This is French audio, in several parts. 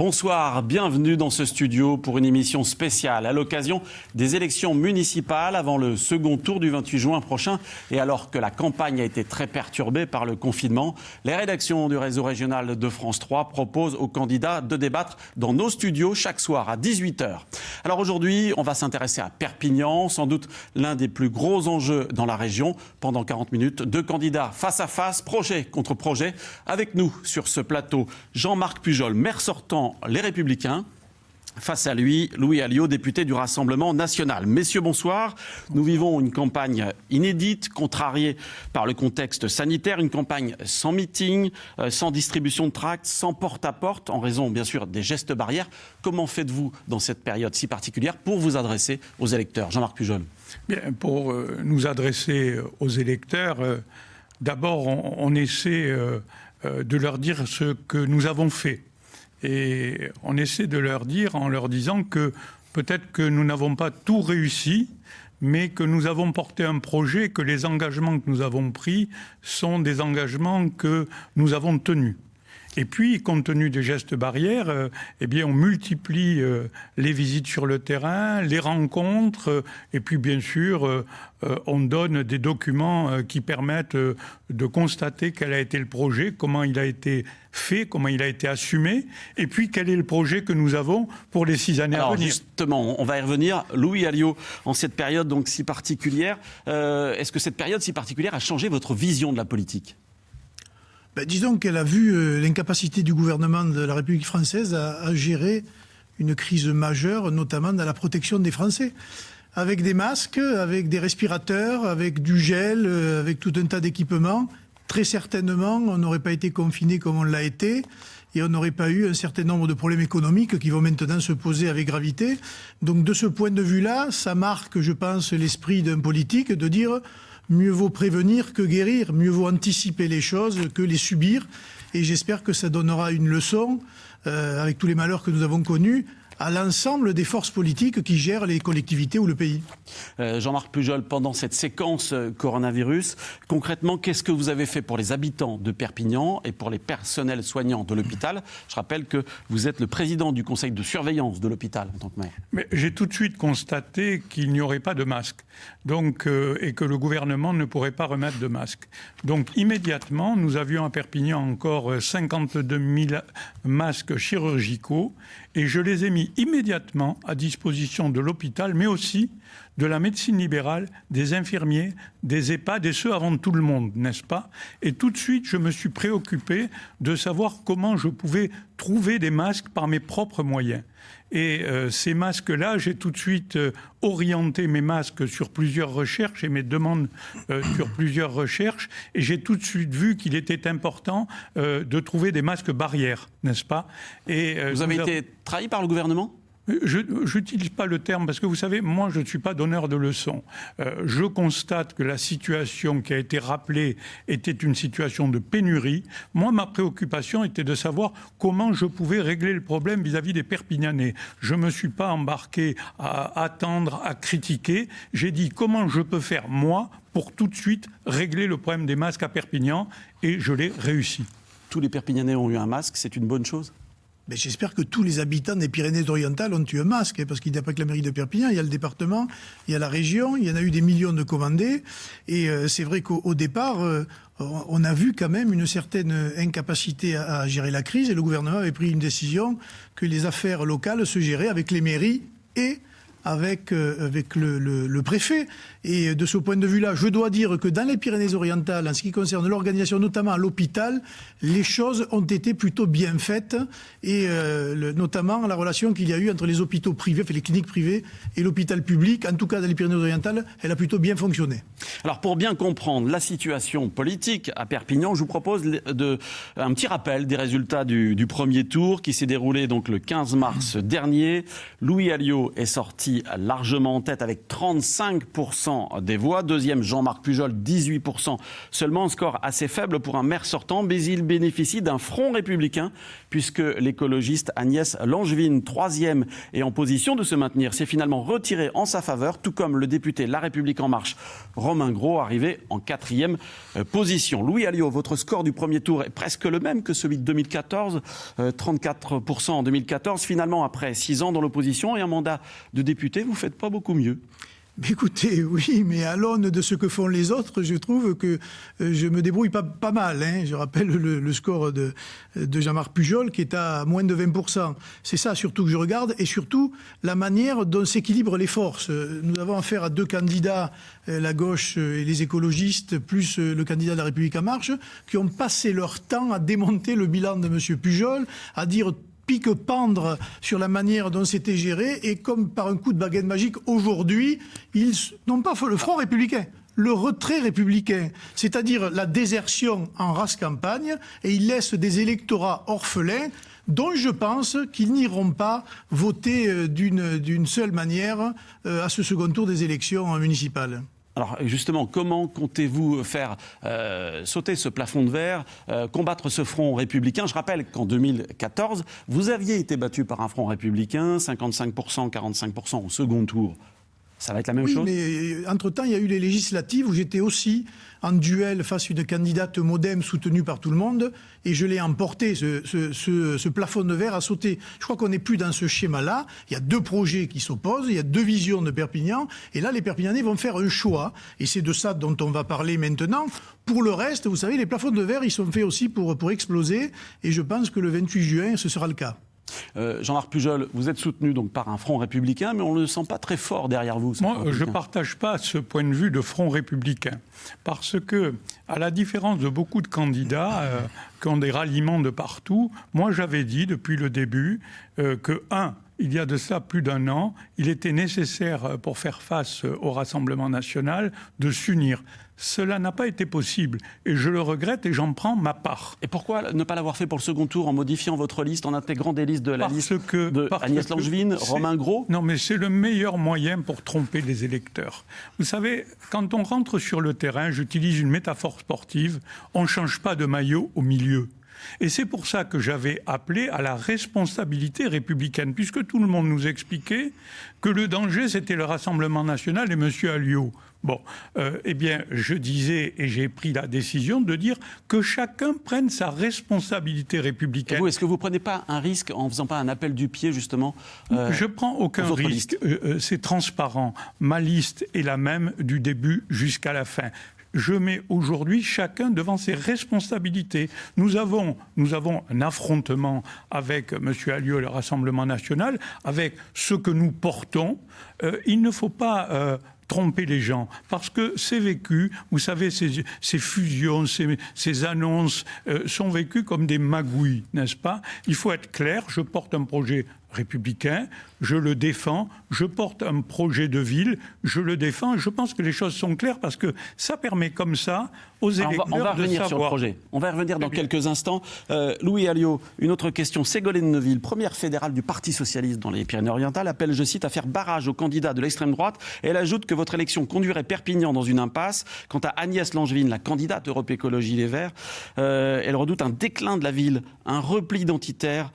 Bonsoir, bienvenue dans ce studio pour une émission spéciale à l'occasion des élections municipales avant le second tour du 28 juin prochain. Et alors que la campagne a été très perturbée par le confinement, les rédactions du réseau régional de France 3 proposent aux candidats de débattre dans nos studios chaque soir à 18h. Alors aujourd'hui, on va s'intéresser à Perpignan, sans doute l'un des plus gros enjeux dans la région. Pendant 40 minutes, deux candidats face à face, projet contre projet. Avec nous sur ce plateau, Jean-Marc Pujol, maire sortant Les Républicains. Face à lui, Louis Alliot, député du Rassemblement national. Messieurs, bonsoir. Nous vivons une campagne inédite, contrariée par le contexte sanitaire, une campagne sans meeting, sans distribution de tracts, sans porte-à-porte, en raison, bien sûr, des gestes barrières. Comment faites-vous, dans cette période si particulière, pour vous adresser aux électeurs? Jean-Marc Pujol. Bien, pour nous adresser aux électeurs, d'abord, on essaie de leur dire ce que nous avons fait. Et on essaie de leur dire en leur disant que peut-être que nous n'avons pas tout réussi, mais que nous avons porté un projet, que les engagements que nous avons pris sont des engagements que nous avons tenus. Et puis, compte tenu des gestes barrières, eh bien, on multiplie les visites sur le terrain, les rencontres, et puis, bien sûr, on donne des documents qui permettent de constater quel a été le projet, comment il a été fait, comment il a été assumé, et puis quel est le projet que nous avons pour les 6 années à venir. Justement, on va y revenir. Louis Alliot, en cette période donc si particulière, est-ce que cette période si particulière a changé votre vision de la politique ? Disons qu'elle a vu l'incapacité du gouvernement de la République française à gérer une crise majeure, notamment dans la protection des Français. Avec des masques, avec des respirateurs, avec du gel, avec tout un tas d'équipements, très certainement, on n'aurait pas été confiné comme on l'a été et on n'aurait pas eu un certain nombre de problèmes économiques qui vont maintenant se poser avec gravité. Donc de ce point de vue-là, ça marque, je pense, l'esprit d'un politique de dire... Mieux vaut prévenir que guérir, mieux vaut anticiper les choses que les subir. Et j'espère que ça donnera une leçon, avec tous les malheurs que nous avons connus, à l'ensemble des forces politiques qui gèrent les collectivités ou le pays. Jean-Marc Pujol, pendant cette séquence coronavirus, concrètement, qu'est-ce que vous avez fait pour les habitants de Perpignan et pour les personnels soignants de l'hôpital? Je rappelle que vous êtes le président du conseil de surveillance de l'hôpital en tant que maire. Mais j'ai tout de suite constaté qu'il n'y aurait pas de masque, donc, et que le gouvernement ne pourrait pas remettre de masque. Donc immédiatement, nous avions à Perpignan encore 52 000 masques chirurgicaux et je les ai mis immédiatement à disposition de l'hôpital, mais aussi de la médecine libérale, des infirmiers, des EHPAD, et ce avant tout le monde, n'est-ce pas? Et tout de suite, je me suis préoccupé de savoir comment je pouvais trouver des masques par mes propres moyens. Et ces masques-là, j'ai tout de suite orienté mes masques sur plusieurs recherches et mes demandes sur plusieurs recherches. Et j'ai tout de suite vu qu'il était important de trouver des masques barrières, n'est-ce pas? Et, vous avez été trahi par le gouvernement ? Je n'utilise pas le terme parce que vous savez, moi je ne suis pas donneur de leçons. Je constate que la situation qui a été rappelée était une situation de pénurie. Moi, ma préoccupation était de savoir comment je pouvais régler le problème vis-à-vis des Perpignanais. Je ne me suis pas embarqué à attendre, à critiquer. J'ai dit comment je peux faire, moi, pour tout de suite régler le problème des masques à Perpignan, et je l'ai réussi. Tous les Perpignanais ont eu un masque, c'est une bonne chose ? Mais j'espère que tous les habitants des Pyrénées-Orientales ont eu un masque, parce qu'il n'y a pas que la mairie de Perpignan, il y a le département, il y a la région, il y en a eu des millions de commandés. Et c'est vrai qu'au départ, on a vu quand même une certaine incapacité à gérer la crise, et le gouvernement avait pris une décision que les affaires locales se géraient avec les mairies et avec le préfet. Et de ce point de vue-là, je dois dire que dans les Pyrénées-Orientales, en ce qui concerne l'organisation, notamment à l'hôpital, les choses ont été plutôt bien faites, et notamment la relation qu'il y a eu entre les hôpitaux privés, les cliniques privées, et l'hôpital public, en tout cas dans les Pyrénées-Orientales, elle a plutôt bien fonctionné. Alors pour bien comprendre la situation politique à Perpignan, je vous propose un petit rappel des résultats du premier tour qui s'est déroulé donc le 15 mars dernier. Louis Alliot est sorti ainsi largement en tête avec 35% des voix. Deuxième, Jean-Marc Pujol, 18% seulement. Un score assez faible pour un maire sortant, mais il bénéficie d'un front républicain puisque l'écologiste Agnès Langevin, troisième et en position de se maintenir, s'est finalement retiré en sa faveur, tout comme le député La République En Marche, Romain Gros, arrivé en quatrième position. Louis Alliot, votre score du premier tour est presque le même que celui de 2014, 34% en 2014. Finalement, après 6 ans dans l'opposition et un mandat de député, vous ne faites pas beaucoup mieux. Mais écoutez, oui, mais à l'aune de ce que font les autres, je trouve que je me débrouille pas mal. Hein. Je rappelle le score de Jean-Marc Pujol qui est à moins de 20%. C'est ça surtout que je regarde et surtout la manière dont s'équilibrent les forces. Nous avons affaire à 2 candidats, la gauche et les écologistes, plus le candidat de La République En Marche, qui ont passé leur temps à démonter le bilan de M. Pujol, à dire pique-pendre sur la manière dont c'était géré, et comme par un coup de baguette magique, aujourd'hui, ils n'ont pas fait le front républicain, le retrait républicain, c'est-à-dire la désertion en race campagne, et ils laissent des électorats orphelins dont je pense qu'ils n'iront pas voter d'une seule manière à ce second tour des élections municipales. Alors justement, comment comptez-vous faire sauter ce plafond de verre, combattre ce front républicain? Je rappelle qu'en 2014, vous aviez été battu par un front républicain, 55%, 45% au second tour. Ça va être la même chose? Oui, mais entre-temps, il y a eu les législatives où j'étais aussi en duel face à une candidate MoDem soutenue par tout le monde, et je l'ai emporté, ce plafond de verre a sauté. Je crois qu'on n'est plus dans ce schéma-là. Il y a 2 projets qui s'opposent, il y a 2 visions de Perpignan, et là, les Perpignanais vont faire un choix, et c'est de ça dont on va parler maintenant. Pour le reste, vous savez, les plafonds de verre, ils sont faits aussi pour exploser, et je pense que le 28 juin, ce sera le cas. Jean-Marc Pujol, vous êtes soutenu donc par un front républicain, mais on ne le sent pas très fort derrière vous. Moi, je ne partage pas ce point de vue de front républicain. Parce que, à la différence de beaucoup de candidats qui ont des ralliements de partout, moi j'avais dit depuis le début que, il y a de ça plus d'1 an, il était nécessaire pour faire face au Rassemblement national de s'unir. Cela n'a pas été possible et je le regrette et j'en prends ma part. Et pourquoi ne pas l'avoir fait pour le second tour en modifiant votre liste, en intégrant des listes de la liste de Agnès Langevin, Romain Gros? Non, mais c'est le meilleur moyen pour tromper les électeurs. Vous savez, quand on rentre sur le terrain, j'utilise une métaphore sportive, on ne change pas de maillot au milieu. Et c'est pour ça que j'avais appelé à la responsabilité républicaine, puisque tout le monde nous expliquait que le danger, c'était le Rassemblement national et M. Alliot. Bon, eh bien, je disais, et j'ai pris la décision de dire que chacun prenne sa responsabilité républicaine. Et vous, est-ce que vous ne prenez pas un risque en ne faisant pas un appel du pied, justement Je ne prends aucun risque. C'est transparent. Ma liste est la même du début jusqu'à la fin. Je mets aujourd'hui chacun devant ses responsabilités. Nous avons un affrontement avec M. Alliot et le Rassemblement national, avec ce que nous portons. Il ne faut pas tromper les gens, parce que c'est vécu, vous savez, ces fusions, ces annonces sont vécues comme des magouilles, n'est-ce pas? Il faut être clair, je porte un projet républicain, je le défends, je porte un projet de ville, je le défends, je pense que les choses sont claires parce que ça permet comme ça aux électeurs de savoir. On va revenir sur le projet, on va y revenir dans quelques instants. Louis Alliot, une autre question. Ségolène Neuville, première fédérale du Parti Socialiste dans les Pyrénées-Orientales, appelle, je cite, à faire barrage aux candidats de l'extrême droite, et elle ajoute que votre élection conduirait Perpignan dans une impasse. Quant à Agnès Langevin, la candidate Europe Écologie Les Verts, elle redoute un déclin de la ville, un repli identitaire.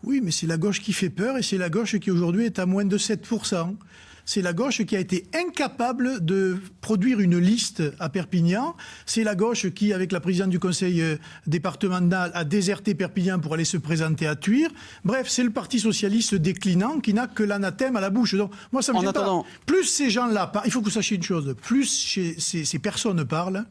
Oui, mais c'est la gauche qui fait peur et c'est la gauche qui aujourd'hui est à moins de 7%. C'est la gauche qui a été incapable de produire une liste à Perpignan. C'est la gauche qui, avec la présidente du conseil départemental, a déserté Perpignan pour aller se présenter à Thuir. Bref, c'est le Parti socialiste déclinant qui n'a que l'anathème à la bouche. Donc, moi, ça me gêne pas. Plus ces gens-là parlent, il faut que vous sachiez une chose, plus ces personnes parlent,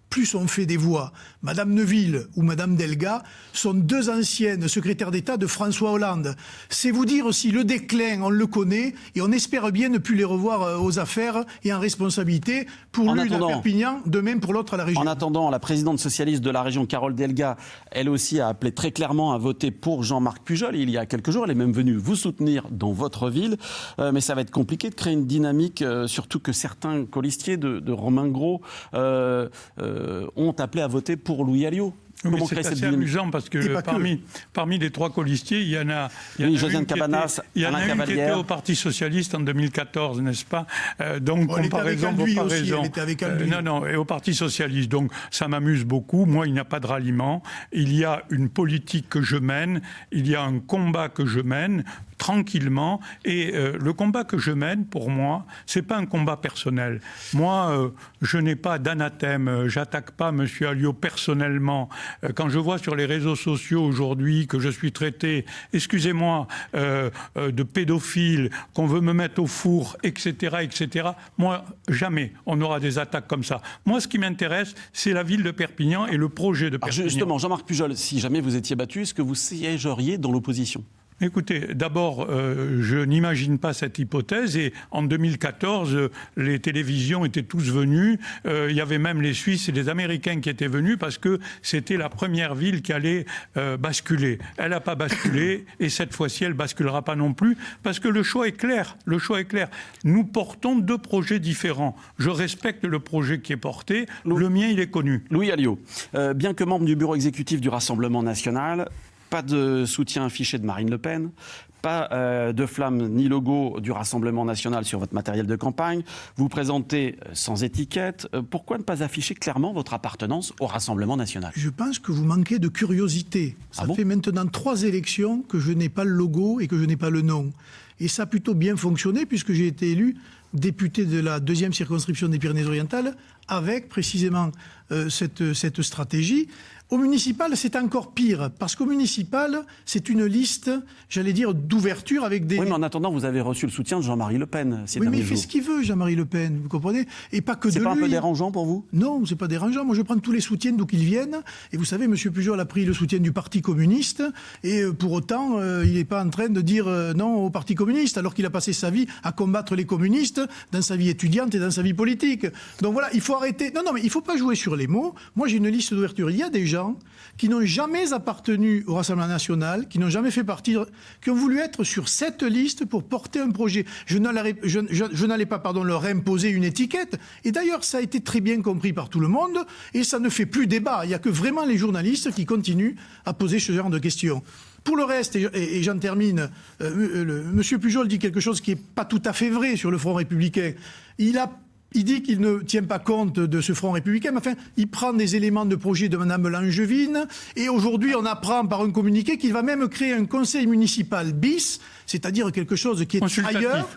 plus on fait des voix. Madame Neuville ou Madame Delga sont 2 anciennes secrétaires d'État de François Hollande. C'est vous dire aussi le déclin, on le connaît, et on espère bien ne plus les revoir aux affaires et en responsabilité, pour l'une à Perpignan, de même pour l'autre à la région. En attendant, la présidente socialiste de la région, Carole Delga, elle aussi a appelé très clairement à voter pour Jean-Marc Pujol. Il y a quelques jours, elle est même venue vous soutenir dans votre ville. Mais ça va être compliqué de créer une dynamique, surtout que certains colistiers de Romain Gros ont appelé à voter pour Louis Alliot. Oui, Comment c'est créer cette assez dynamique? amusant parce que parmi les 3 colistiers, il y en a Josiane Cabanas, une Alain qui était Cavalière. au Parti socialiste en 2014, n'est-ce pas? Donc elle était avec lui aussi, elle était avec lui. Non, et au Parti socialiste. Donc ça m'amuse beaucoup. Moi, il n'y a pas de ralliement. Il y a une politique que je mène. Il y a un combat que je mène tranquillement. Et le combat que je mène, pour moi, c'est pas un combat personnel. Moi, je n'ai pas d'anathème. J'attaque pas M. Alliot personnellement. Quand je vois sur les réseaux sociaux aujourd'hui que je suis traité, excusez-moi, de pédophile, qu'on veut me mettre au four, etc., etc., moi, jamais on aura des attaques comme ça. Moi, ce qui m'intéresse, c'est la ville de Perpignan et le projet de Perpignan. Alors justement, Jean-Marc Pujol, si jamais vous étiez battu, est-ce que vous siégeriez dans l'opposition ? Écoutez, d'abord, je n'imagine pas cette hypothèse. Et en 2014, les télévisions étaient tous venus. Il y avait même les Suisses et les Américains qui étaient venus parce que c'était la première ville qui allait basculer. Elle n'a pas basculé et cette fois-ci, elle ne basculera pas non plus parce que le choix est clair. Le choix est clair. Nous portons 2 projets différents. Je respecte le projet qui est porté. Le mien, il est connu. Louis Alliot, bien que membre du bureau exécutif du Rassemblement national, pas de soutien affiché de Marine Le Pen, pas de flamme ni logo du Rassemblement national sur votre matériel de campagne. Vous présentez sans étiquette. Pourquoi ne pas afficher clairement votre appartenance au Rassemblement national ? Je pense que vous manquez de curiosité. Ça fait maintenant 3 élections que je n'ai pas le logo et que je n'ai pas le nom. Et ça a plutôt bien fonctionné puisque j'ai été élu député de la 2e circonscription des Pyrénées-Orientales avec précisément cette stratégie. Au municipal, c'est encore pire, parce qu'au municipal, c'est une liste, j'allais dire, d'ouverture avec des... Oui, mais en attendant, vous avez reçu le soutien de Jean-Marie Le Pen ces derniers mais il fait jours. ce qu'il veut, Jean-Marie Le Pen, vous comprenez ? Et pas que de lui. C'est pas un peu dérangeant pour vous ? Non, c'est pas dérangeant. Moi, je prends tous les soutiens d'où qu'ils viennent. Et vous savez, M. Pujol a pris le soutien du Parti communiste. Et pour autant, il n'est pas en train de dire non au Parti communiste, alors qu'il a passé sa vie à combattre les communistes dans sa vie étudiante et dans sa vie politique. Donc voilà, il faut arrêter. Non, mais il ne faut pas jouer sur les mots. Moi, j'ai une liste d'ouverture. Il y a des gens qui n'ont jamais appartenu au Rassemblement national, qui n'ont jamais fait partie, qui ont voulu être sur cette liste pour porter un projet. Je n'allais pas leur imposer une étiquette. Et d'ailleurs, ça a été très bien compris par tout le monde et ça ne fait plus débat. Il n'y a que vraiment les journalistes qui continuent à poser ce genre de questions. Pour le reste, et j'en termine, M. Pujol dit quelque chose qui n'est pas tout à fait vrai sur le Front républicain. Il dit qu'il ne tient pas compte de ce Front républicain, mais enfin, il prend des éléments de projet de Mme Langevin, et aujourd'hui, on apprend par un communiqué qu'il va même créer un conseil municipal bis, c'est-à-dire quelque chose qui est ailleurs,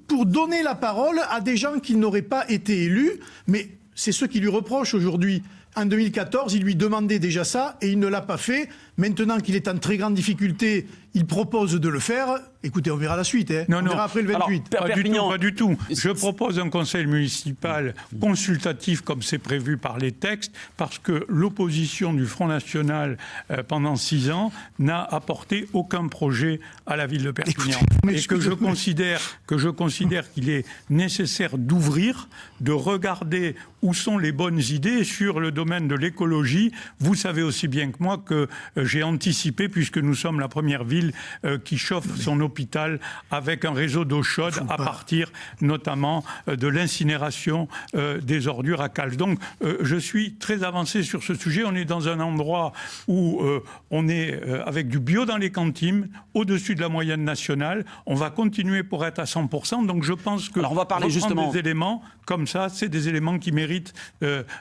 pour donner la parole à des gens qui n'auraient pas été élus, mais c'est ce qui lui reproche aujourd'hui. En 2014, il lui demandait déjà ça, et il ne l'a pas fait. Maintenant qu'il est en très grande difficulté, il propose de le faire. Écoutez, on verra la suite. On verra après le 28. Alors, pas du tout. Je propose un conseil municipal consultatif, comme c'est prévu par les textes, parce que l'opposition du Front National pendant 6 ans n'a apporté aucun projet à la ville de Perpignan. Et que je considère qu'il est nécessaire d'ouvrir, de regarder où sont les bonnes idées sur le domaine de l'écologie. Vous savez aussi bien que moi que j'ai anticipé, puisque nous sommes la première ville qui chauffe son hôpital avec un réseau d'eau chaude à partir notamment de l'incinération des ordures à Calce. Donc je suis très avancé sur ce sujet. On est dans un endroit où on est avec du bio dans les cantines, au-dessus de la moyenne nationale. On va continuer pour être à 100%. Donc je pense que on va parler justement des éléments comme ça, c'est des éléments qui méritent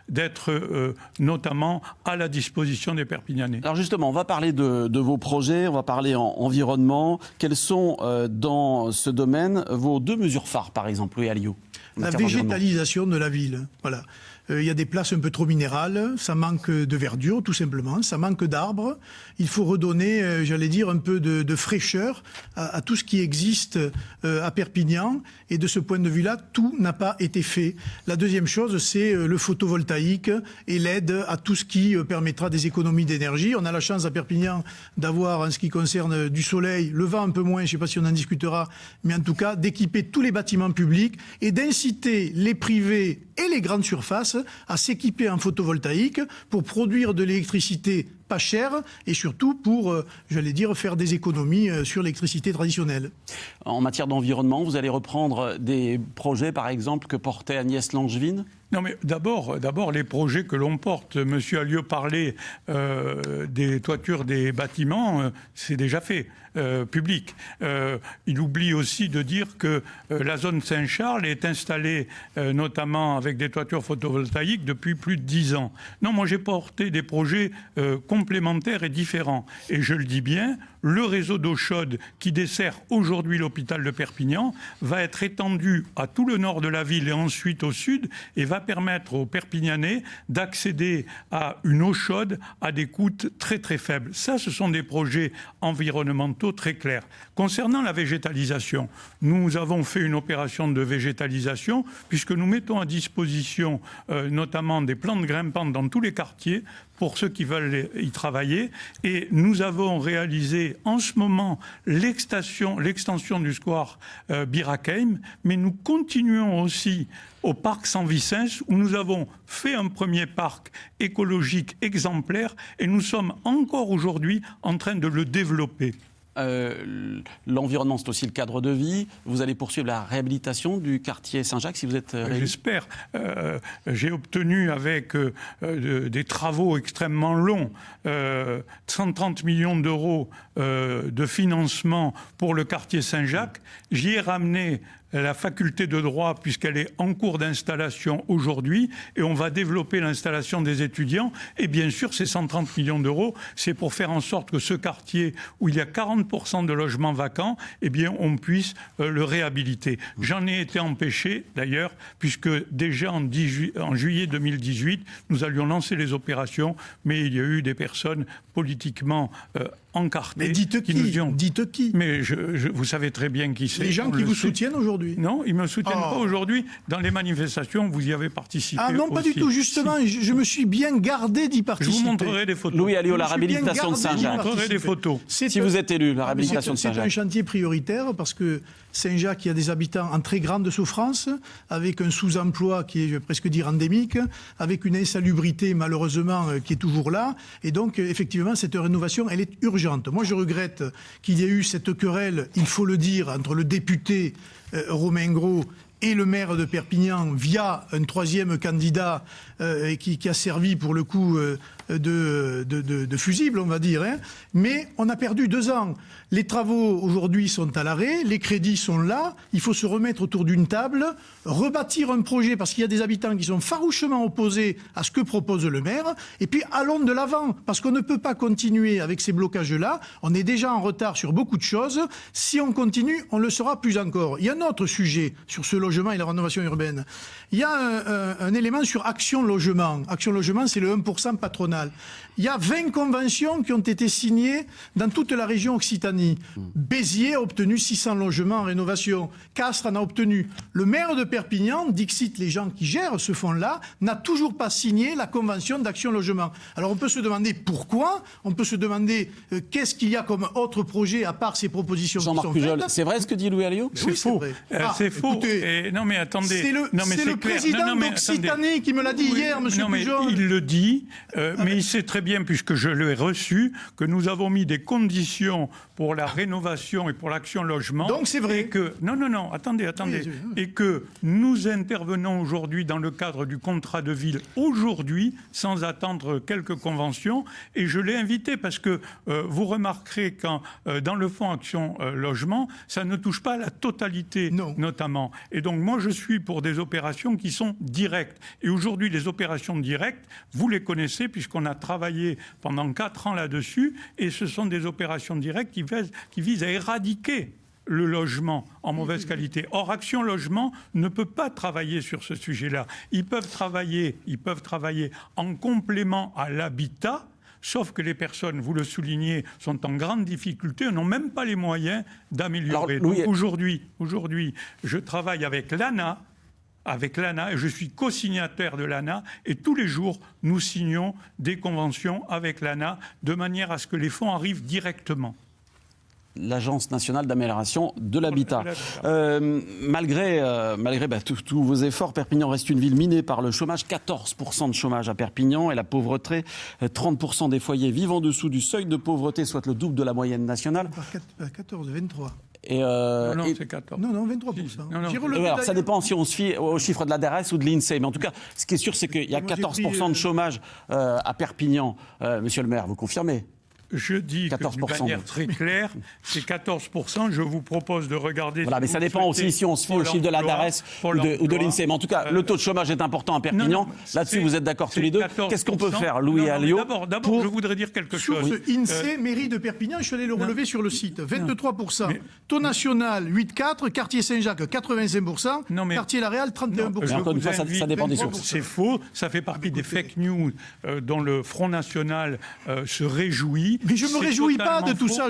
d'être notamment à la disposition des Perpignanais. Alors justement, on va parler de vos projets, on va parler environnement. Quelles sont dans ce domaine vos 2 mesures phares, par exemple, Louis Alliot? La végétalisation de la ville, voilà. Il y a des places un peu trop minérales, ça manque de verdure tout simplement, ça manque d'arbres. Il faut redonner, j'allais dire, un peu de fraîcheur à tout ce qui existe à Perpignan. Et de ce point de vue-là, tout n'a pas été fait. La deuxième chose, c'est le photovoltaïque et l'aide à tout ce qui permettra des économies d'énergie. On a la chance à Perpignan d'avoir, en ce qui concerne du soleil, le vent un peu moins, je ne sais pas si on en discutera, mais en tout cas d'équiper tous les bâtiments publics et d'inciter les privés et les grandes surfaces à s'équiper en photovoltaïque pour produire de l'électricité pas cher et surtout pour, j'allais dire, faire des économies sur l'électricité traditionnelle. En matière d'environnement, vous allez reprendre des projets, par exemple, que portait Agnès Langevin ? Non, mais d'abord, les projets que l'on porte. Monsieur Alliot parlait des toitures des bâtiments, c'est déjà fait, public. Il oublie aussi de dire que la zone Saint-Charles est installée notamment avec des toitures photovoltaïques depuis plus de 10 ans. Non, moi j'ai porté des projets complémentaires et différents. Et je le dis bien, le réseau d'eau chaude qui dessert aujourd'hui l'hôpital de Perpignan va être étendu à tout le nord de la ville et ensuite au sud et va permettre aux Perpignanais d'accéder à une eau chaude à des coûts très très faibles. Ça, ce sont des projets environnementaux très clairs. Concernant la végétalisation, nous avons fait une opération de végétalisation puisque nous mettons à disposition notamment des plantes grimpantes dans tous les quartiers pour ceux qui veulent y travailler. Et nous avons réalisé en ce moment l'extension du square Birakeim, mais nous continuons aussi au parc Saint-Vicence, où nous avons fait un premier parc écologique exemplaire et nous sommes encore aujourd'hui en train de le développer. L'environnement, c'est aussi le cadre de vie. Vous allez poursuivre la réhabilitation du quartier Saint-Jacques si vous êtes réélu ? J'espère. J'ai obtenu avec des travaux extrêmement longs 130 millions d'euros de financement pour le quartier Saint-Jacques. J'y ai ramené la faculté de droit puisqu'elle est en cours d'installation aujourd'hui et on va développer l'installation des étudiants et bien sûr ces 130 millions d'euros c'est pour faire en sorte que ce quartier où il y a 40% de logements vacants eh bien on puisse le réhabiliter. J'en ai été empêché d'ailleurs puisque déjà en juillet 2018 nous allions lancer les opérations mais il y a eu des personnes politiquement encartées. Mais dites qui ? Mais vous savez très bien qui c'est. Les gens qui vous soutiennent aujourd'hui ? Non, ils ne me soutiennent pas aujourd'hui. Dans les manifestations, vous y avez participé. Ah non, pas aussi. du tout. Justement, si. je me suis bien gardé d'y participer. Je vous montrerai des photos. Louis Alliot, la réhabilitation de Saint-Jacques. Je vous montrerai des photos. Si vous êtes élu, la réhabilitation de Saint-Jacques. C'est un chantier prioritaire parce que Saint-Jacques, il y a des habitants en très grande souffrance, avec un sous-emploi qui est, je vais presque dire, endémique, avec une insalubrité, malheureusement, qui est toujours là. Et donc, effectivement, cette rénovation, elle est urgente. Moi, je regrette qu'il y ait eu cette querelle, il faut le dire, entre le député Romain Gros et le maire de Perpignan via un troisième candidat qui a servi pour le coup de fusible, on va dire. Hein. Mais on a perdu 2 ans. Les travaux aujourd'hui sont à l'arrêt, les crédits sont là, il faut se remettre autour d'une table, rebâtir un projet parce qu'il y a des habitants qui sont farouchement opposés à ce que propose le maire, et puis allons de l'avant, parce qu'on ne peut pas continuer avec ces blocages-là, on est déjà en retard sur beaucoup de choses, si on continue, on le sera plus encore. Il y a un autre sujet sur ce logement et la rénovation urbaine. Il y a un élément sur Action Logement. Action Logement, c'est le 1% patronal. Il y a 20 conventions qui ont été signées dans toute la région Occitanie. Béziers a obtenu 600 logements en rénovation. Castres en a obtenu. Le maire de Perpignan, dixit les gens qui gèrent ce fonds-là, n'a toujours pas signé la convention d'Action Logement. Alors on peut se demander pourquoi, on peut se demander qu'est-ce qu'il y a comme autre projet à part ces propositions qui sont Jean-Marc Pujol, faites. c'est vrai ce que dit Louis Alliot ? C'est faux. C'est faux. Écoutez, non mais attendez. c'est le président d'Occitanie qui me l'a dit hier, monsieur Pujol. Il le dit, mais il sait très bien, puisque je l'ai reçu, que nous avons mis des conditions pour la rénovation et pour l'Action Logement. Donc c'est vrai. Et que, non, attendez. Oui. Et que nous intervenons aujourd'hui dans le cadre du contrat de ville, aujourd'hui, sans attendre quelques conventions. Et je l'ai invité parce que vous remarquerez quand, dans le fonds Action Logement, ça ne touche pas la totalité, notamment. Et donc moi, je suis pour des opérations qui sont directes. Et aujourd'hui, les opérations directes, vous les connaissez puisqu'on a travaillé pendant 4 ans là-dessus. Et ce sont des opérations directes qui visent à éradiquer le logement en mauvaise qualité. Or, Action Logement ne peut pas travailler sur ce sujet-là. Ils peuvent travailler en complément à l'habitat, sauf que les personnes, vous le soulignez, sont en grande difficulté, n'ont même pas les moyens d'améliorer. Donc aujourd'hui, je travaille avec l'ANA, et je suis co-signataire de l'ANA, et tous les jours, nous signons des conventions avec l'ANA de manière à ce que les fonds arrivent directement. l'Agence nationale d'amélioration de l'habitat. Malgré tous vos efforts, Perpignan reste une ville minée par le chômage. 14% de chômage à Perpignan et la pauvreté. 30% des foyers vivent en dessous du seuil de pauvreté, soit le double de la moyenne nationale. 14, 23. Non, c'est 14. Non, 23%. Alors, ça dépend si on se fie aux chiffres de la DRS ou de l'INSEE. Mais en tout cas, ce qui est sûr, c'est qu'il y a 14% de chômage à Perpignan. Monsieur le maire, vous confirmez ? Je dis que d'une manière très claire, c'est 14%. Je vous propose de regarder... Voilà, mais ça dépend aussi si on se fie aux chiffres de la DARES ou de l'INSEE. Mais en tout cas, le taux de chômage est important à Perpignan. Là-dessus, vous êtes d'accord tous les deux. Qu'est-ce qu'on peut faire, Louis Alliot? D'abord, je voudrais dire quelque chose. Sur ce INSEE, mairie de Perpignan, je suis allé le relever sur le site. 23%. Taux national, 8,4. Quartier Saint-Jacques, 85%. Quartier La Réal, 31%. Mais encore une fois, ça dépend des sources. C'est faux. Ça fait partie des fake news dont le Front National se réjouit. Mais je ne me réjouis pas de tout ça.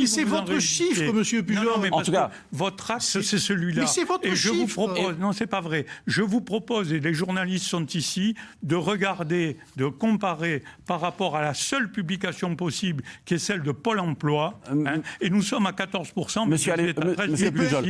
C'est votre chiffre, monsieur Pujol. En tout cas, votre axe, c'est celui-là. Mais c'est votre chiffre. Vous propose, non, c'est pas vrai. Je vous propose, et les journalistes sont ici, de regarder, de comparer par rapport à la seule publication possible, qui est celle de Pôle emploi. Et nous sommes à 14%. Monsieur Pujol,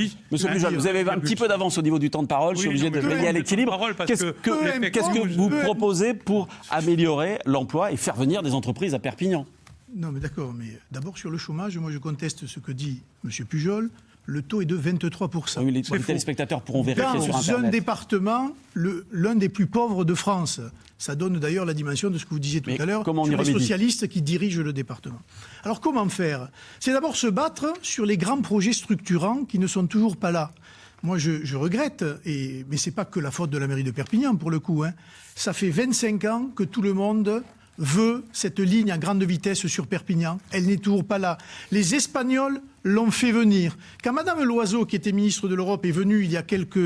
vous avez un petit peu d'avance au niveau du temps de parole. Je suis obligé de veiller à l'équilibre. Qu'est-ce que vous proposez pour améliorer l'emploi et faire venir des entreprises à Perpignan? Non, mais d'accord. Mais d'abord, sur le chômage, moi, je conteste ce que dit M. Pujol. Le taux est de 23%. Oui, les téléspectateurs pourront vérifier sur Internet. Dans un département, l'un des plus pauvres de France. Ça donne d'ailleurs la dimension de ce que vous disiez tout à l'heure sur les socialistes qui dirigent le département. Alors, comment faire? C'est d'abord se battre sur les grands projets structurants qui ne sont toujours pas là. Moi, je regrette, mais ce n'est pas que la faute de la mairie de Perpignan, pour le coup. Ça fait 25 ans que tout le monde veut cette ligne à grande vitesse sur Perpignan. Elle n'est toujours pas là. Les Espagnols l'ont fait venir. Quand Mme Loiseau, qui était ministre de l'Europe, est venue il y a quelques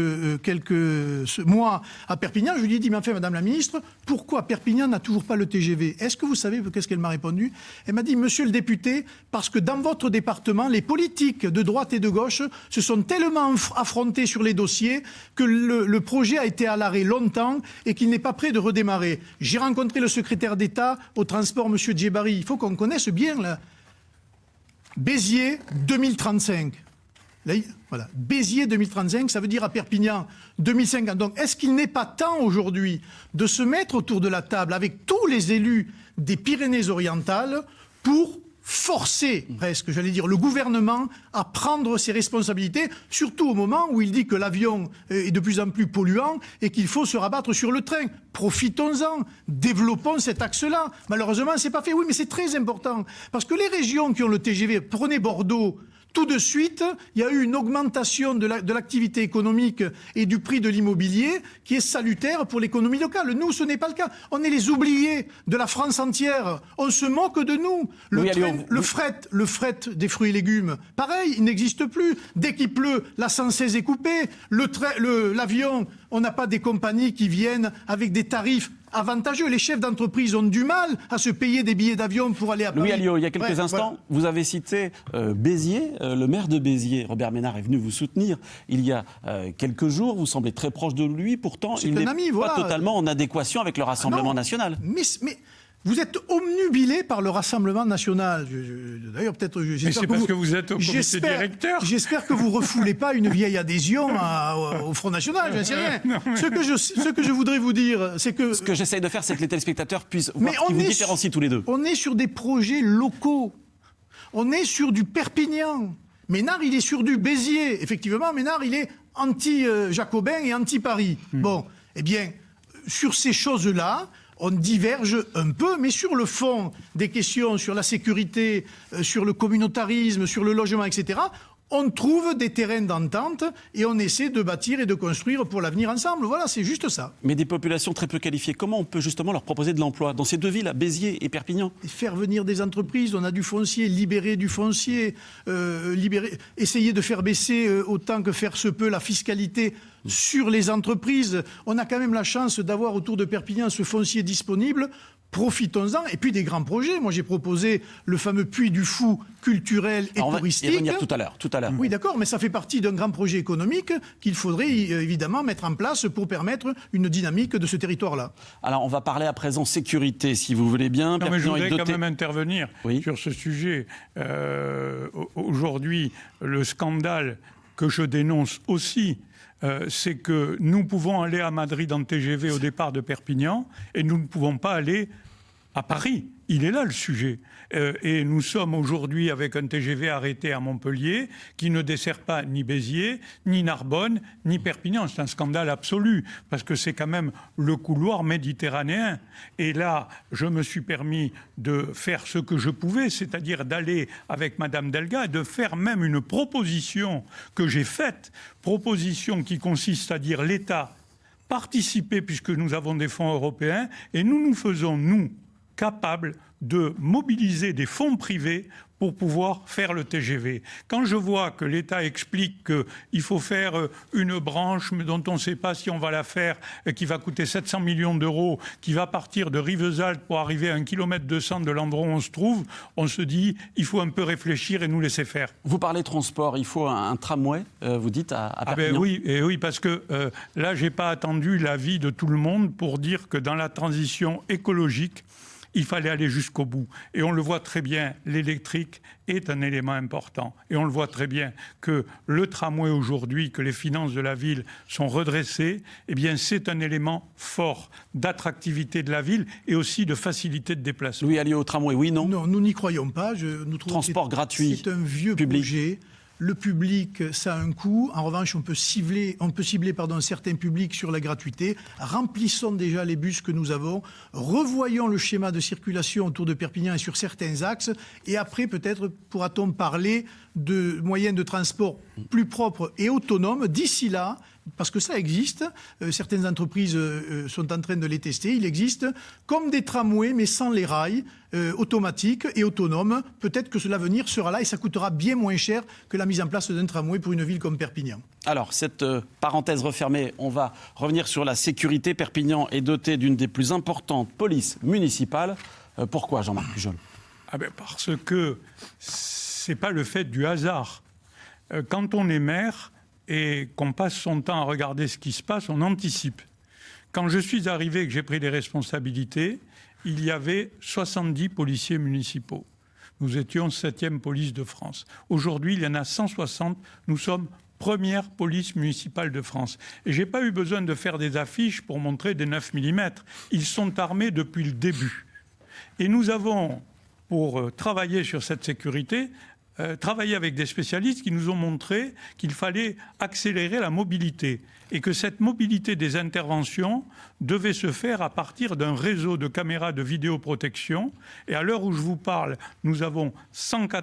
mois à Perpignan, je lui ai dit, mais enfin, Madame la ministre, pourquoi Perpignan n'a toujours pas le TGV? Est-ce que vous savez qu'est-ce qu'elle m'a répondu? Elle m'a dit, monsieur le député, parce que dans votre département, les politiques de droite et de gauche se sont tellement affrontés sur les dossiers que le projet a été à l'arrêt longtemps et qu'il n'est pas prêt de redémarrer. J'ai rencontré le secrétaire d'État au transport, monsieur Djebari. Il faut qu'on connaisse bien, là. Béziers 2035. Là, voilà. Béziers 2035, ça veut dire à Perpignan 2050. Donc, est-ce qu'il n'est pas temps aujourd'hui de se mettre autour de la table avec tous les élus des Pyrénées-Orientales pour forcer, presque, j'allais dire, le gouvernement à prendre ses responsabilités, surtout au moment où il dit que l'avion est de plus en plus polluant et qu'il faut se rabattre sur le train. Profitons-en, développons cet axe-là. Malheureusement, c'est pas fait. Oui, mais c'est très important. Parce que les régions qui ont le TGV, prenez Bordeaux, tout de suite, il y a eu une augmentation de l'activité économique et du prix de l'immobilier qui est salutaire pour l'économie locale. Nous, ce n'est pas le cas. On est les oubliés de la France entière. On se moque de nous. Le fret des fruits et légumes, pareil, il n'existe plus. Dès qu'il pleut, la 116 est coupée. L'avion, on n'a pas des compagnies qui viennent avec des tarifs avantageux. Les chefs d'entreprise ont du mal à se payer des billets d'avion pour aller à Paris. Louis Alliot, il y a quelques instants, vous avez cité Béziers. Le maire de Béziers, Robert Ménard, est venu vous soutenir il y a quelques jours. Vous semblez très proche de lui. Pourtant, il n'est pas totalement en adéquation avec le Rassemblement national. Mais vous êtes omnubilé par le Rassemblement national. D'ailleurs, peut-être... Mais c'est parce que vous êtes au comité directeur. J'espère que vous ne refoulez pas une vieille adhésion au Front National, je ne sais rien. Ce que je voudrais vous dire, c'est que... Ce que j'essaye de faire, c'est que les téléspectateurs puissent voir ce qui vous différencie tous les deux. On est sur des projets locaux. On est sur du Perpignan. Ménard, il est sur du Béziers. Effectivement, Ménard, il est anti-Jacobin et anti-Paris. Bon, eh bien, sur ces choses-là... On diverge un peu, mais sur le fond des questions, sur la sécurité, sur le communautarisme, sur le logement, etc., on trouve des terrains d'entente et on essaie de bâtir et de construire pour l'avenir ensemble. Voilà, c'est juste ça. Mais des populations très peu qualifiées, comment on peut justement leur proposer de l'emploi dans ces deux villes, à Béziers et Perpignan? Et faire venir des entreprises, on a du foncier, libérer du foncier, essayer de faire baisser autant que faire se peut la fiscalité sur les entreprises. On a quand même la chance d'avoir autour de Perpignan ce foncier disponible profitons-en. Et puis des grands projets. Moi, j'ai proposé le fameux Puy du Fou culturel et touristique. On va y revenir tout à l'heure. Oui, d'accord, mais ça fait partie d'un grand projet économique qu'il faudrait évidemment mettre en place pour permettre une dynamique de ce territoire-là. Alors, on va parler à présent sécurité, si vous voulez bien. Non, mais je voudrais quand même intervenir sur ce sujet. Aujourd'hui, le scandale que je dénonce aussi, c'est que nous pouvons aller à Madrid en TGV au départ de Perpignan et nous ne pouvons pas aller à Paris. Il est là le sujet. Et nous sommes aujourd'hui avec un TGV arrêté à Montpellier qui ne dessert pas ni Béziers, ni Narbonne, ni Perpignan. C'est un scandale absolu parce que c'est quand même le couloir méditerranéen. Et là, je me suis permis de faire ce que je pouvais, c'est-à-dire d'aller avec Madame Delga et de faire même une proposition que j'ai faite, proposition qui consiste à dire l'État participer puisque nous avons des fonds européens et nous faisons, nous, capables de mobiliser des fonds privés pour pouvoir faire le TGV. Quand je vois que l'État explique qu'il faut faire une branche mais dont on ne sait pas si on va la faire, qui va coûter 700 millions d'euros, qui va partir de Rivesaltes pour arriver à 1,2 km de l'endroit où on se trouve, on se dit il faut un peu réfléchir et nous laisser faire. Vous parlez transport, il faut un tramway, vous dites, à Perpignan. Oui, parce que là, je n'ai pas attendu l'avis de tout le monde pour dire que dans la transition écologique, il fallait aller jusqu'au bout. Et on le voit très bien, l'électrique est un élément important. Et on le voit très bien que le tramway aujourd'hui, que les finances de la ville sont redressées, eh bien c'est un élément fort d'attractivité de la ville et aussi de facilité de déplacement. Louis Alliot, au tramway, oui, non ? Non, nous n'y croyons pas. Nous trouvons transport gratuit, c'est un vieux public. Projet. Le public, ça a un coût. En revanche, on peut cibler certains publics sur la gratuité. Remplissons déjà les bus que nous avons. Revoyons le schéma de circulation autour de Perpignan et sur certains axes. Et après, peut-être pourra-t-on parler de moyens de transport plus propres et autonomes. D'ici là, parce que ça existe, certaines entreprises sont en train de les tester, il existe comme des tramways mais sans les rails, automatiques et autonomes. Peut-être que l'avenir sera là et ça coûtera bien moins cher que la mise en place d'un tramway pour une ville comme Perpignan. Alors, cette parenthèse refermée, on va revenir sur la sécurité. Perpignan est doté d'une des plus importantes polices municipales. Pourquoi, Jean-Marc Pujol ? Parce que ce n'est pas le fait du hasard. Quand on est maire et qu'on passe son temps à regarder ce qui se passe, on anticipe. Quand je suis arrivé et que j'ai pris des responsabilités, il y avait 70 policiers municipaux. Nous étions 7e police de France. Aujourd'hui, il y en a 160. Nous sommes première police municipale de France. Et je n'ai pas eu besoin de faire des affiches pour montrer des 9 mm. Ils sont armés depuis le début. Et nous avons, pour travailler sur cette sécurité, travailler avec des spécialistes qui nous ont montré qu'il fallait accélérer la mobilité et que cette mobilité des interventions devait se faire à partir d'un réseau de caméras de vidéoprotection. Et à l'heure où je vous parle, nous avons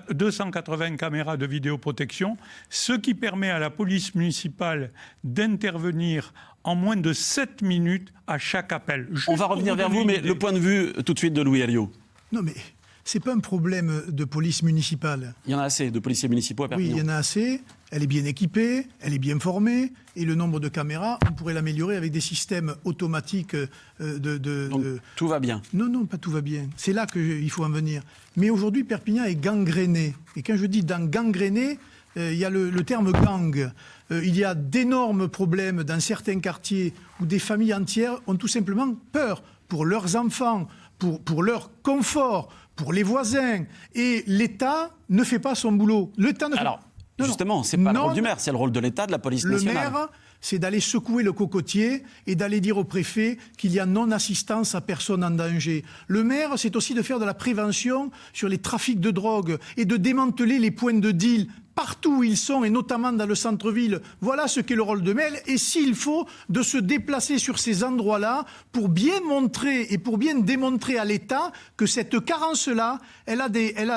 280 caméras de vidéoprotection, ce qui permet à la police municipale d'intervenir en moins de 7 minutes à chaque appel. On va revenir vers vous, mais le point de vue tout de suite de Louis Alliot. Non mais... ce n'est pas un problème de police municipale. Il y en a assez de policiers municipaux à Perpignan. Oui, il y en a assez. Elle est bien équipée, elle est bien formée. Et le nombre de caméras, on pourrait l'améliorer avec des systèmes automatiques Donc, tout va bien. Non, pas tout va bien. C'est là qu'il faut en venir. Mais aujourd'hui, Perpignan est gangréné. Et quand je dis gangréné, il y a le terme gang. Il y a d'énormes problèmes dans certains quartiers où des familles entières ont tout simplement peur pour leurs enfants, pour leur confort, pour les voisins. Et l'État ne fait pas son boulot. L'État ne fait... Alors, justement, ce n'est pas le rôle du maire, c'est le rôle de l'État, de la police nationale. Le maire, c'est d'aller secouer le cocotier et d'aller dire au préfet qu'il y a non-assistance à personne en danger. Le maire, c'est aussi de faire de la prévention sur les trafics de drogue et de démanteler les points de deal partout où ils sont, et notamment dans le centre-ville. Voilà ce qu'est le rôle de maire. Et s'il faut, de se déplacer sur ces endroits-là pour bien montrer et pour bien démontrer à l'État que cette carence-là, elle a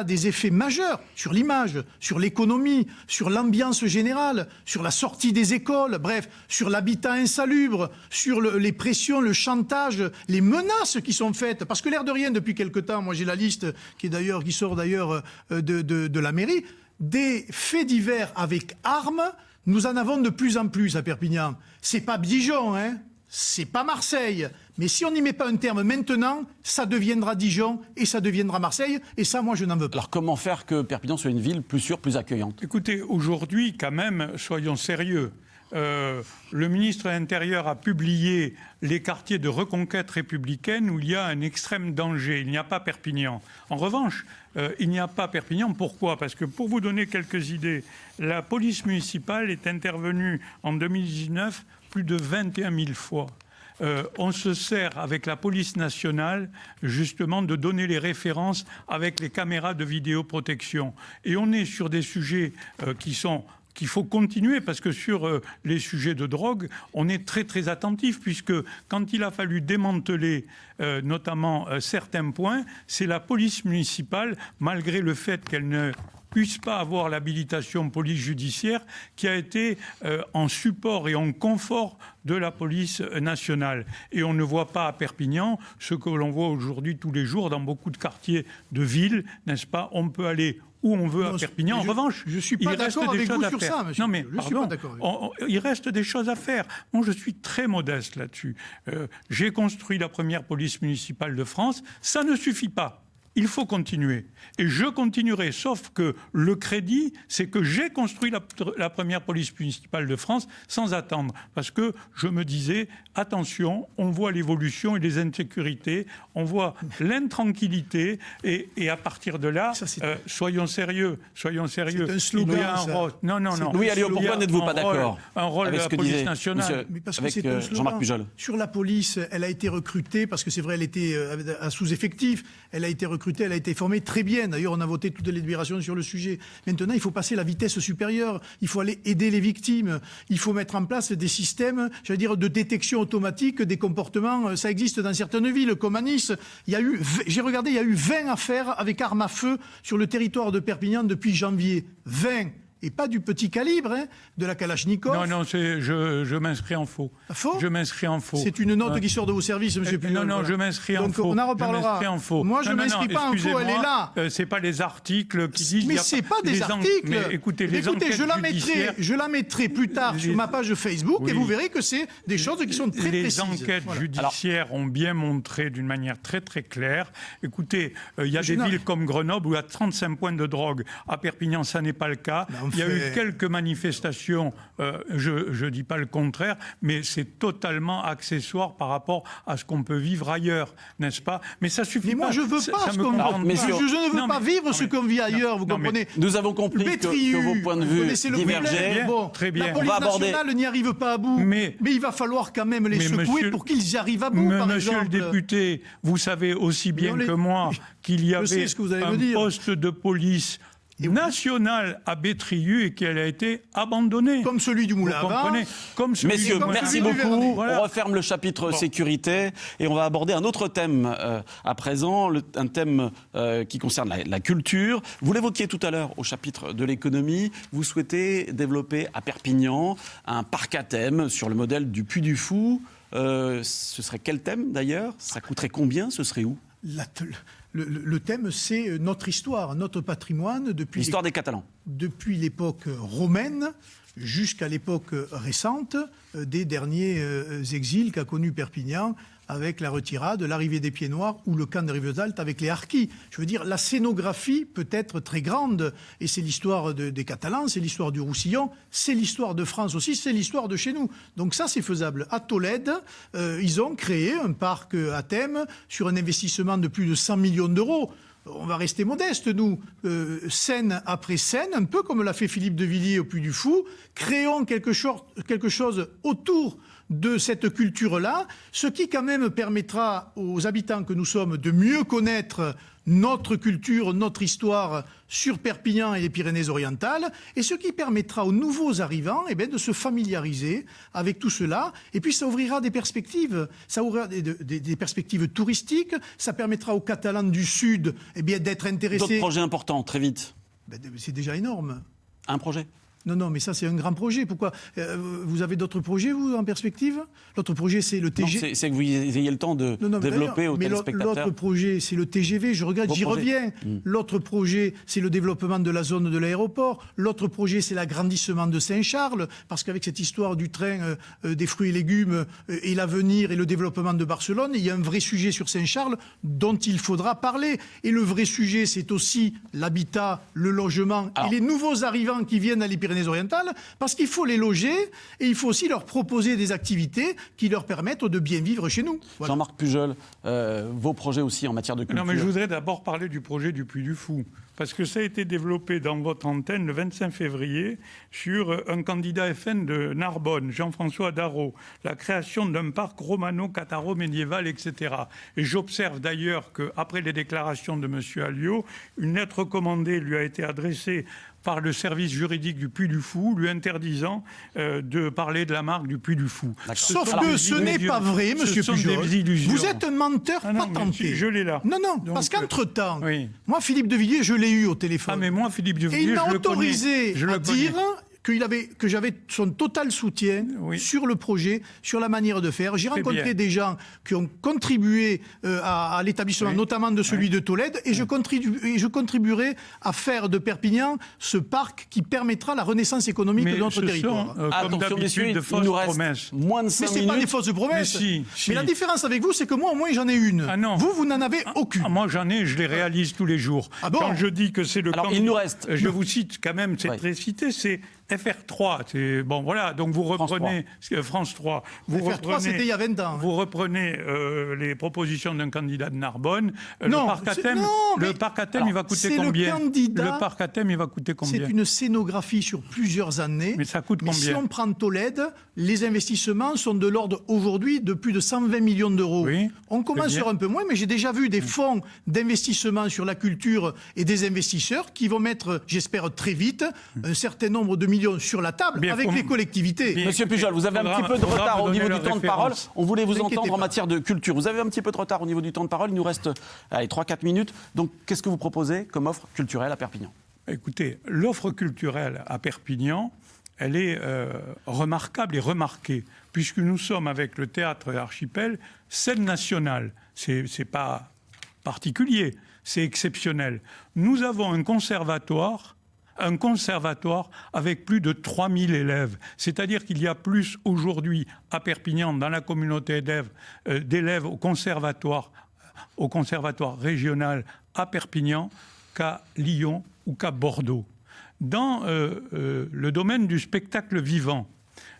des effets majeurs sur l'image, sur l'économie, sur l'ambiance générale, sur la sortie des écoles, bref, sur l'habitat insalubre, sur les pressions, le chantage, les menaces qui sont faites. Parce que l'air de rien, depuis quelque temps, moi j'ai la liste qui sort d'ailleurs de la mairie, des faits divers avec armes, nous en avons de plus en plus à Perpignan. C'est pas Dijon, hein, c'est pas Marseille, Mais si on n'y met pas un terme maintenant, ça deviendra Dijon et ça deviendra Marseille. Et ça, moi, je n'en veux pas. Alors comment faire que Perpignan soit une ville plus sûre, plus accueillante? Écoutez, aujourd'hui, quand même, soyons sérieux. Le ministre de l'Intérieur a publié les quartiers de reconquête républicaine où il y a un extrême danger. Il n'y a pas Perpignan. En revanche, il n'y a pas Perpignan. Pourquoi? Parce que, pour vous donner quelques idées, la police municipale est intervenue en 2019 plus de 21 000 fois. On se sert avec la police nationale justement de donner les références avec les caméras de vidéoprotection. Et on est sur des sujets qu'il faut continuer, parce que sur les sujets de drogue, on est très très attentif, puisque quand il a fallu démanteler notamment certains points, c'est la police municipale, malgré le fait qu'elle ne puisse pas avoir l'habilitation police judiciaire, qui a été en support et en confort de la police nationale. Et on ne voit pas à Perpignan ce que l'on voit aujourd'hui tous les jours dans beaucoup de quartiers de ville, n'est-ce pas? On peut aller où on veut à Perpignan. En revanche, je suis pas d'accord avec vous sur ça, monsieur. Non, mais je suis pas d'accord avec vous. il reste des choses à faire. Moi, je suis très modeste là-dessus. J'ai construit la première police municipale de France. Ça ne suffit pas. Il faut continuer. Et je continuerai, sauf que le crédit, c'est que j'ai construit la première police municipale de France sans attendre. Parce que je me disais, attention, on voit l'évolution et les insécurités, on voit l'intranquillité, et à partir de là, soyons sérieux. Soyons sérieux. C'est un slogan, il y a un rôle. Non. Louis Alliot, pourquoi n'êtes-vous pas d'accord un rôle de la police nationale. Mais parce que avec c'est un slogan. Jean-Marc Pujol. Sur la police, elle a été recrutée, parce que c'est vrai, elle était à sous-effectif, elle a été recrutée, elle a été formée très bien. D'ailleurs, on a voté toutes les délibérations sur le sujet. Maintenant, il faut passer la vitesse supérieure. Il faut aller aider les victimes. Il faut mettre en place des systèmes, j'allais dire, de détection automatique des comportements. Ça existe dans certaines villes, comme à Nice. J'ai regardé, il y a eu 20 affaires avec armes à feu sur le territoire de Perpignan depuis janvier. 20. Et pas du petit calibre, hein, de la Kalachnikov. Non, je m'inscris en faux. Faux ? Je m'inscris en faux. C'est une note qui sort de vos services, monsieur Pujol. Non, je m'inscris en faux. Donc on en reparlera. Je en faux. Moi, je ne m'inscris pas en faux, elle est là. C'est pas les articles qui disent... Mais c'est pas des articles. Mais écoutez, je la mettrai plus tard sur ma page Facebook, et vous verrez que c'est des choses qui sont très précises. Les enquêtes judiciaires ont bien montré d'une manière très très claire. Écoutez, il y a des villes comme Grenoble où il y a 35 points de drogue. À Perpignan, ça n'est pas le cas. Il y a eu quelques manifestations, je ne dis pas le contraire, mais c'est totalement accessoire par rapport à ce qu'on peut vivre ailleurs, n'est-ce pas? Mais ça suffit pas. Mais moi, je ne veux pas ce qu'on vit. Je ne veux pas vivre ce qu'on vit ailleurs, vous comprenez? Nous avons compris que vos points de vue divergeaient. Très bien. La police nationale n'y arrive pas à bout, mais il va falloir quand même les secouer pour qu'ils y arrivent à bout, par exemple. Monsieur le député, vous savez aussi bien que moi qu'il y avait un poste de police nationale à Bétrieux et qu'elle a été abandonnée. Comme celui du Moulin à Vent. Messieurs, merci beaucoup. On referme le chapitre sécurité et on va aborder un autre thème à présent, un thème qui concerne la culture. Vous l'évoquiez tout à l'heure au chapitre de l'économie. Vous souhaitez développer à Perpignan un parc à thème sur le modèle du Puy du Fou. Ce serait quel thème d'ailleurs? Ça coûterait combien? Ce serait où? Le thème, c'est notre histoire, notre patrimoine. L'histoire des Catalans. Depuis l'époque romaine jusqu'à l'époque récente, des derniers exils qu'a connu Perpignan, avec la retirade, l'arrivée des Pieds Noirs ou le camp de Rivesaltes avec les harkis. Je veux dire, la scénographie peut être très grande, et c'est l'histoire des Catalans, c'est l'histoire du Roussillon, c'est l'histoire de France aussi, c'est l'histoire de chez nous. Donc ça, c'est faisable. À Tolède, ils ont créé un parc à thème sur un investissement de plus de 100 millions d'euros. On va rester modeste, nous. Scène après scène, un peu comme l'a fait Philippe de Villiers au Puy du Fou, créons quelque chose autour de cette culture-là, ce qui quand même permettra aux habitants que nous sommes de mieux connaître notre culture, notre histoire sur Perpignan et les Pyrénées-Orientales, et ce qui permettra aux nouveaux arrivants de se familiariser avec tout cela, et puis ça ouvrira des perspectives, ça ouvrira des perspectives touristiques, ça permettra aux Catalans du Sud d'être intéressés... D'autres projets importants, très vite. C'est déjà énorme. Un projet? Non, mais ça, c'est un grand projet. Pourquoi vous avez d'autres projets, vous, en perspective? L'autre projet, c'est le TGV. C'est que vous ayez le temps de développer aux téléspectateurs. L'autre projet, c'est le TGV. Je regrette, j'y reviens. L'autre projet, c'est le développement de la zone de l'aéroport. L'autre projet, c'est l'agrandissement de Saint-Charles. Parce qu'avec cette histoire du train des fruits et légumes et l'avenir et le développement de Barcelone, il y a un vrai sujet sur Saint-Charles dont il faudra parler. Et le vrai sujet, c'est aussi l'habitat, le logement et les nouveaux arrivants qui viennent à les Pyrénées-Orientales, parce qu'il faut les loger et il faut aussi leur proposer des activités qui leur permettent de bien vivre chez nous. Voilà. Jean-Marc Pujol, vos projets aussi en matière de culture. Non, mais je voudrais d'abord parler du projet du Puy du Fou, parce que ça a été développé dans votre antenne le 25 février sur un candidat FN de Narbonne, Jean-François Darro, la création d'un parc romano-catharo-médiéval, etc. Et j'observe d'ailleurs qu'après les déclarations de M. Alliot, une lettre recommandée lui a été adressée par le service juridique du Puy du Fou, lui interdisant de parler de la marque du Puy du Fou. Sauf que ce n'est pas vrai, monsieur Pujol. Vous êtes un menteur patenté. Je l'ai là. Non, donc, parce qu'entre-temps, moi, Philippe de Villiers, je l'ai eu au téléphone. Ah, mais moi, Philippe de Villiers, et il m'a autorisé à dire que j'avais son total soutien sur le projet, sur la manière de faire. J'ai rencontré des gens qui ont contribué à l'établissement, notamment de celui de Tolède, et je contribuerai à faire de Perpignan ce parc qui permettra la renaissance économique de notre territoire. Comme d'habitude, de fausses promesses. Moins de 5 minutes. Mais ce n'est pas des fausses promesses. Mais la différence avec vous, c'est que moi, au moins, j'en ai une. Ah non. Vous n'en avez aucune. Moi, j'en ai, je les réalise tous les jours. Ah bon? Quand je dis que c'est le candidat... il nous reste... Je vous cite quand même cette récité, c'est FR3, bon voilà, donc vous reprenez France 3. FR3, c'était il y a 20 ans. Vous reprenez les propositions d'un candidat de Narbonne. Le parc à thème, il va coûter combien? Le parc à thème, il va coûter combien? C'est une scénographie sur plusieurs années. Mais ça coûte combien? Si on prend Tolède, les investissements sont de l'ordre aujourd'hui de plus de 120 millions d'euros. Oui, on commence sur un peu moins, mais j'ai déjà vu des fonds d'investissement sur la culture et des investisseurs qui vont mettre, j'espère très vite, un certain nombre de millions sur la table avec les collectivités. Monsieur Pujol, vous avez un petit peu de retard au niveau du temps de parole. On voulait vous entendre en matière de culture. Vous avez un petit peu de retard au niveau du temps de parole. Il nous reste 3-4 minutes. Donc, qu'est-ce que vous proposez comme offre culturelle à Perpignan? Écoutez, l'offre culturelle à Perpignan, elle est remarquable et remarquée, puisque nous sommes avec le Théâtre Archipel, scène nationale. C'est pas particulier, c'est exceptionnel. Nous avons un conservatoire avec plus de 3000 élèves. C'est-à-dire qu'il y a plus aujourd'hui à Perpignan, dans la communauté d'élèves au conservatoire régional à Perpignan, qu'à Lyon ou qu'à Bordeaux. Dans le domaine du spectacle vivant,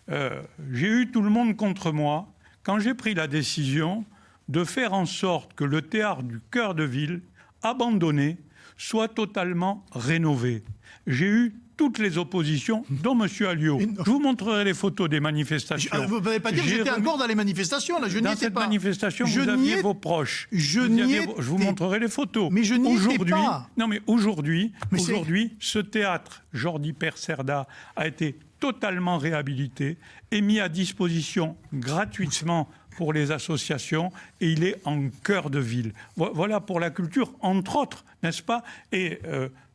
j'ai eu tout le monde contre moi quand j'ai pris la décision de faire en sorte que le théâtre du cœur de ville, abandonné, soit totalement rénové. J'ai eu toutes les oppositions, dont M. Alliot. Je vous montrerai les photos des manifestations. Vous ne pouvez pas dire que j'étais encore dans les manifestations, là, je n'y étais pas. Dans cette manifestation, vous aviez vos proches. Je vous montrerai les photos. Mais je n'y étais pas. Non, mais aujourd'hui, ce théâtre, Jordi Percerda, a été totalement réhabilité et mis à disposition gratuitement pour les associations, et il est en cœur de ville. Voilà pour la culture, entre autres, n'est-ce pas? Et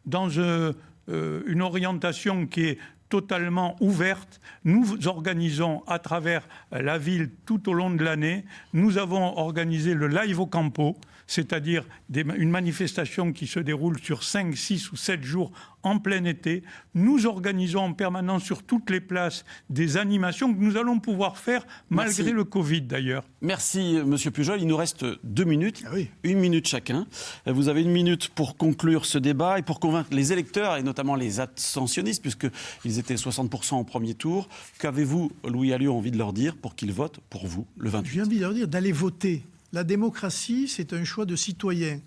dans une orientation qui est totalement ouverte, nous organisons à travers la ville tout au long de l'année, nous avons organisé le Live au Campo, c'est-à-dire une manifestation qui se déroule sur 5, 6 ou 7 jours en plein été. Nous organisons en permanence sur toutes les places des animations que nous allons pouvoir faire malgré le Covid d'ailleurs. Merci Monsieur Pujol. Il nous reste 2 minutes, Ah oui. 1 minute chacun. Vous avez 1 minute pour conclure ce débat et pour convaincre les électeurs et notamment les abstentionnistes, puisqu'ils étaient 60% au premier tour. Qu'avez-vous, Louis Alliot, envie de leur dire pour qu'ils votent pour vous le 28? J'ai envie de leur dire d'aller voter. La démocratie, c'est un choix de citoyen.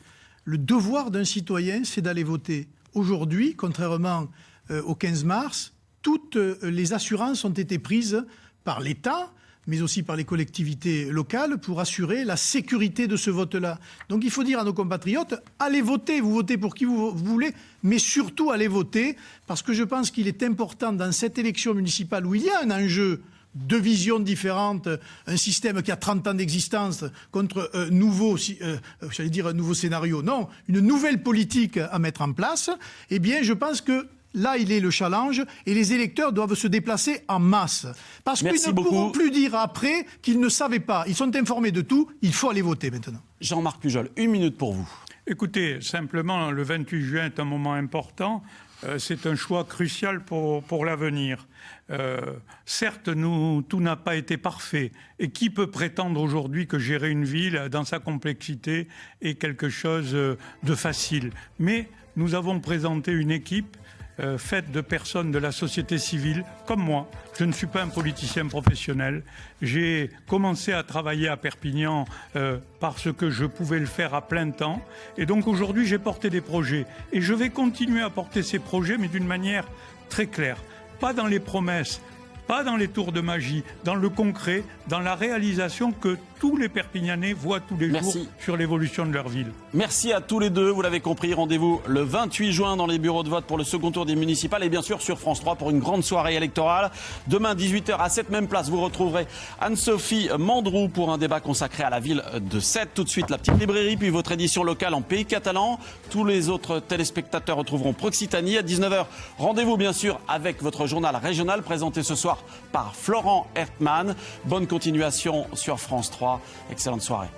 Le devoir d'un citoyen, c'est d'aller voter. Aujourd'hui, contrairement au 15 mars, toutes les assurances ont été prises par l'État, mais aussi par les collectivités locales, pour assurer la sécurité de ce vote-là. Donc il faut dire à nos compatriotes, allez voter, vous votez pour qui vous voulez, mais surtout allez voter, parce que je pense qu'il est important dans cette élection municipale où il y a un enjeu de visions différentes, un système qui a 30 ans d'existence contre un nouveau scénario. Non, une nouvelle politique à mettre en place. Eh bien, je pense que Là, il est le challenge et les électeurs doivent se déplacer en masse. Parce qu'ils ne pourront plus dire après qu'ils ne savaient pas. Ils sont informés de tout, il faut aller voter maintenant. Jean-Marc Pujol, 1 minute pour vous. Écoutez, simplement, le 28 juin est un moment important. C'est un choix crucial pour l'avenir. Certes, tout n'a pas été parfait. Et qui peut prétendre aujourd'hui que gérer une ville dans sa complexité est quelque chose de facile? Mais nous avons présenté une équipe faite de personnes de la société civile, comme moi. Je ne suis pas un politicien professionnel. J'ai commencé à travailler à Perpignan parce que je pouvais le faire à plein temps. Et donc aujourd'hui, j'ai porté des projets. Et je vais continuer à porter ces projets, mais d'une manière très claire. Pas dans les promesses, pas dans les tours de magie, dans le concret, dans la réalisation que tous les Perpignanais voient tous les jours sur l'évolution de leur ville. Merci à tous les deux, vous l'avez compris, rendez-vous le 28 juin dans les bureaux de vote pour le second tour des municipales et bien sûr sur France 3 pour une grande soirée électorale. Demain 18h à cette même place, vous retrouverez Anne-Sophie Mandrou pour un débat consacré à la ville de Sète. Tout de suite la petite librairie, puis votre édition locale en pays catalan. Tous les autres téléspectateurs retrouveront Proxitanie à 19h. Rendez-vous bien sûr avec votre journal régional présenté ce soir par Florent Hertmann. Bonne continuation sur France 3. Excellente soirée.